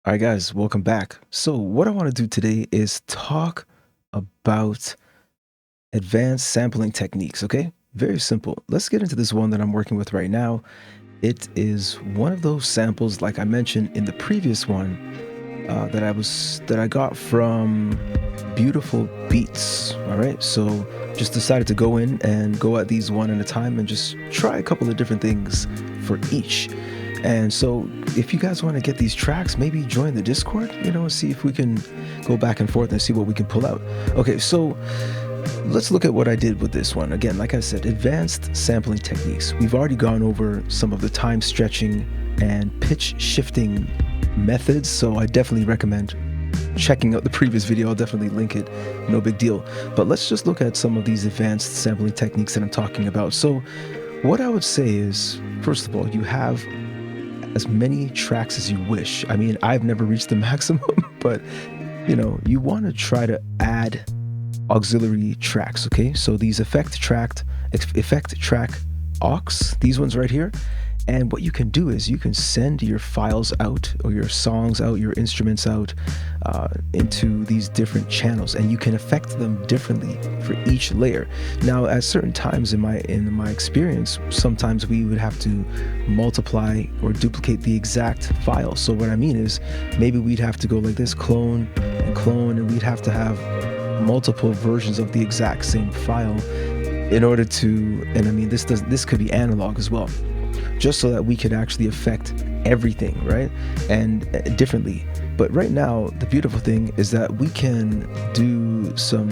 All right, guys, welcome back. So, what I want to do today is talk about advanced sampling techniques, okay? Very simple. Let's get into this one that I'm working with right now. It is one of those samples, like I mentioned in the previous one, that I got from Beautiful Beats. All right, so just decided to go in and go at these one at a time and just try a couple of different things for each. And so if you guys want to get these tracks, maybe join the Discord, and see if we can go back and forth and see what we can pull out. Okay, so let's look at what I did with this one. Again, like I said, advanced sampling techniques. We've already gone over some of the time stretching and pitch shifting methods, so I definitely recommend checking out the previous video. I'll definitely link it, no big deal. But let's just look at some of these advanced sampling techniques that I'm talking about. So what I would say is, first of all, you have as many tracks as you wish. I mean, I've never reached the maximum, but you want to try to add auxiliary tracks. Okay, so these effect track aux, these ones right here. And what you can do is you can send your files out, or your songs out, your instruments out into these different channels, and you can affect them differently for each layer. Now, at certain times in my experience, sometimes we would have to multiply or duplicate the exact file. So what I mean is, maybe we'd have to go like this, clone and clone, and we'd have to have multiple versions of the exact same file in order to, and I mean, this could be analog as well, just so that we could actually affect everything, right? And differently. But right now, the beautiful thing is that we can do some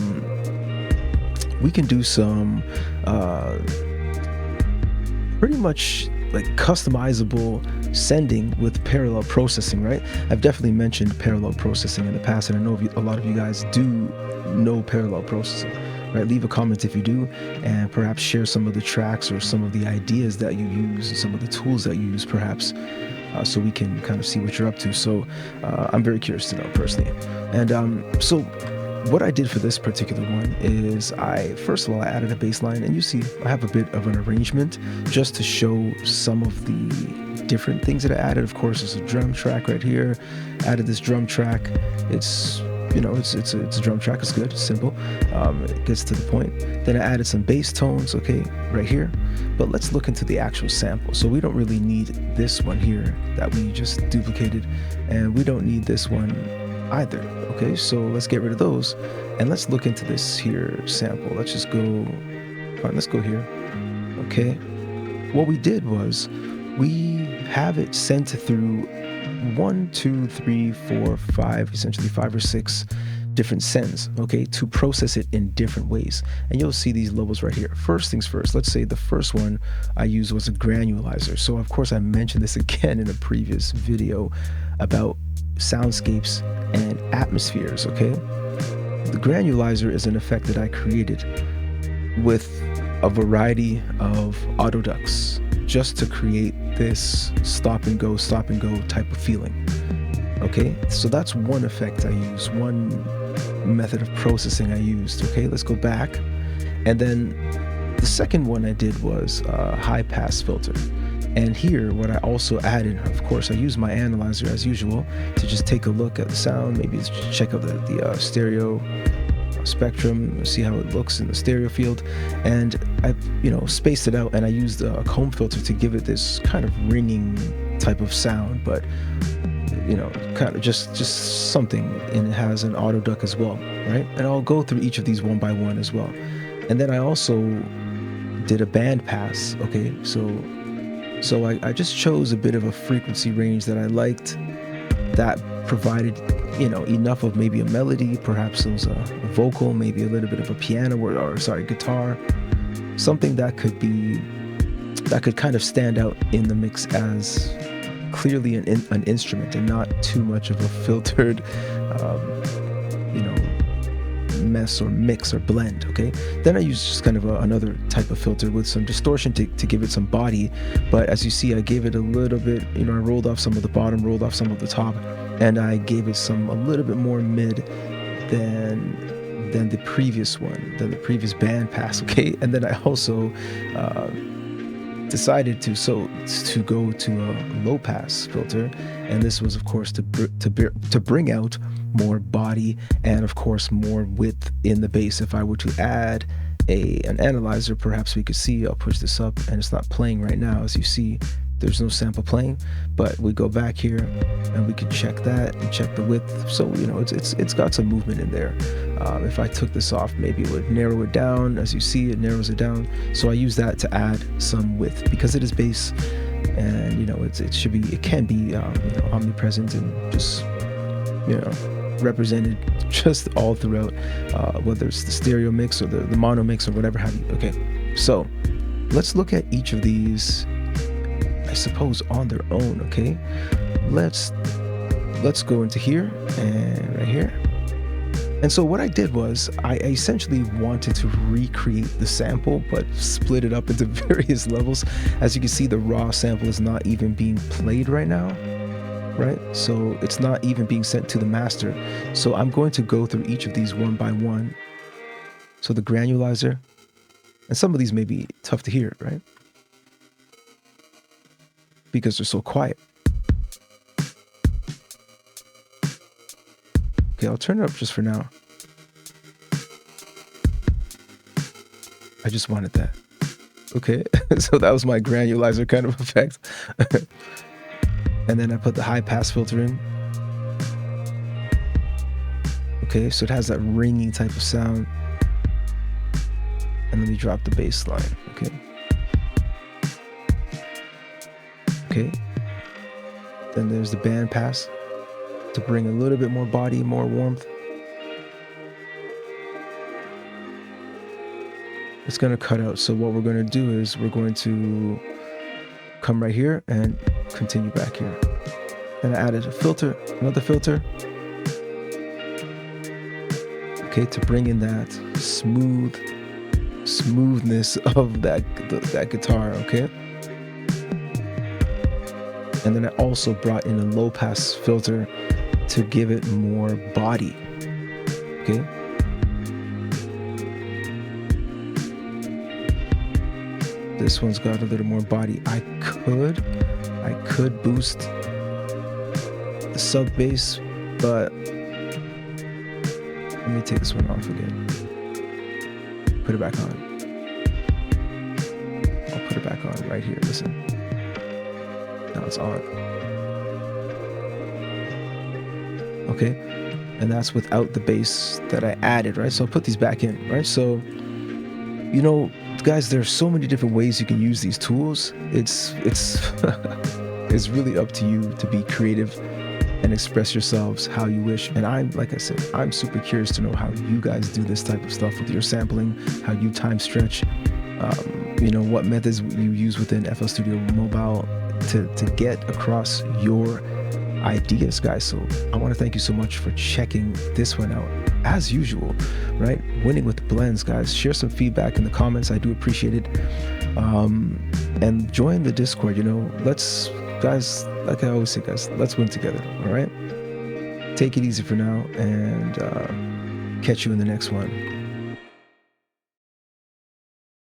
pretty much like customizable sending with parallel processing, right? I've definitely mentioned parallel processing in the past, and I know a lot of you guys do know parallel processing, right? Leave a comment if you do, and perhaps share some of the tracks or some of the ideas that you use and some of the tools that you use, perhaps, so we can kind of see what you're up to. So I'm very curious to know personally. And so what I did for this particular one is first of all, I added a bass line, and you see I have a bit of an arrangement just to show some of the different things that I added. Of course, there's a drum track right here. Added this drum track. It's a drum track. It's good. It's simple. It gets to the point. Then I added some bass tones, okay, right here. But let's look into the actual sample. So we don't really need this one here that we just duplicated, and we don't need this one either. Okay, so let's get rid of those, and let's look into this here sample. Let's just go. Fine, let's go here. Okay. What we did was we have it sent through 1, 2, 3, 4, 5, essentially 5 or 6 different sends, okay, to process it in different ways. And you'll see these levels right here. First things first, let's say the first one I used was a granulizer. So of course I mentioned this again in a previous video about soundscapes and atmospheres, okay? The granulizer is an effect that I created with a variety of auto ducts just to create this stop and go type of feeling. Okay, so that's one effect I used, one method of processing I used. Okay, let's go back. And then the second one I did was a high pass filter. And here, what I also added, of course, I used my analyzer as usual to just take a look at the sound, maybe check out the stereo spectrum, see how it looks in the stereo field. And I spaced it out, and I used a comb filter to give it this kind of ringing type of sound, but kind of just something. And it has an auto duck as well, right? And I'll go through each of these one by one as well. And then I also did a band pass. Okay, so I just chose a bit of a frequency range that I liked, that provided enough of maybe a melody, perhaps it was a vocal, maybe a little bit of a piano or guitar, something that could kind of stand out in the mix as clearly an instrument and not too much of a filtered mess or mix or blend. Okay, then I used just kind of another type of filter with some distortion to give it some body. But as you see, I gave it a little bit, I rolled off some of the bottom, rolled off some of the top, and I gave it a little bit more mid than the previous one, than the previous band pass. Okay, and then I also decided to go to a low pass filter, and this was of course to bring out more body and of course more width in the bass. If I were to add an analyzer, perhaps we could see, I'll push this up and it's not playing right now. As you see, there's no sample playing, but we go back here and we can check that and check the width. So you know, it's got some movement in there. If I took this off, maybe it would narrow it down. As you see, it narrows it down. So I use that to add some width because it is bass, and you know, it can be you know, omnipresent and just, you know, represented just all throughout, whether it's the stereo mix or the mono mix or whatever have you. Okay, so let's look at each of these, I suppose, on their own. Okay, let's go into here and right here. And so what I did was I essentially wanted to recreate the sample, but split it up into various levels. As you can see, the raw sample is not even being played right now, right? So it's not even being sent to the master. So I'm going to go through each of these one by one. So the granulizer, and some of these may be tough to hear, right? Because they're so quiet. Okay, I'll turn it up just for now. I just wanted that. Okay, so that was my granulizer kind of effect. And then I put the high pass filter in. Okay, so it has that ringing type of sound. And let me drop the bass line. Okay. Okay. Then there's the band pass to bring a little bit more body, more warmth. It's going to cut out. So what we're going to do is we're going to come right here and continue back here. And I added a filter, another filter. Okay, to bring in that smoothness of that guitar, okay? And then I also brought in a low pass filter to give it more body. Okay. This one's got a little more body. I could boost the sub bass, but let me take this one off again. Put it back on. I'll put it back on right here. Listen. Now it's on. Okay, and that's without the bass that I added, right? So I'll put these back in, right? So, you know, guys, there's so many different ways you can use these tools. It's it's really up to you to be creative and express yourselves how you wish. And like I said, I'm super curious to know how you guys do this type of stuff with your sampling, how you time stretch, you know, what methods you use within FL Studio Mobile to get across your ideas, guys. So I want to thank you so much for checking this one out, as usual, right? Winning with blends, guys. Share some feedback in the comments. I do appreciate it. And join the Discord. You know, let's, guys, like I always say, guys, let's win together. All right, take it easy for now, and catch you in the next one.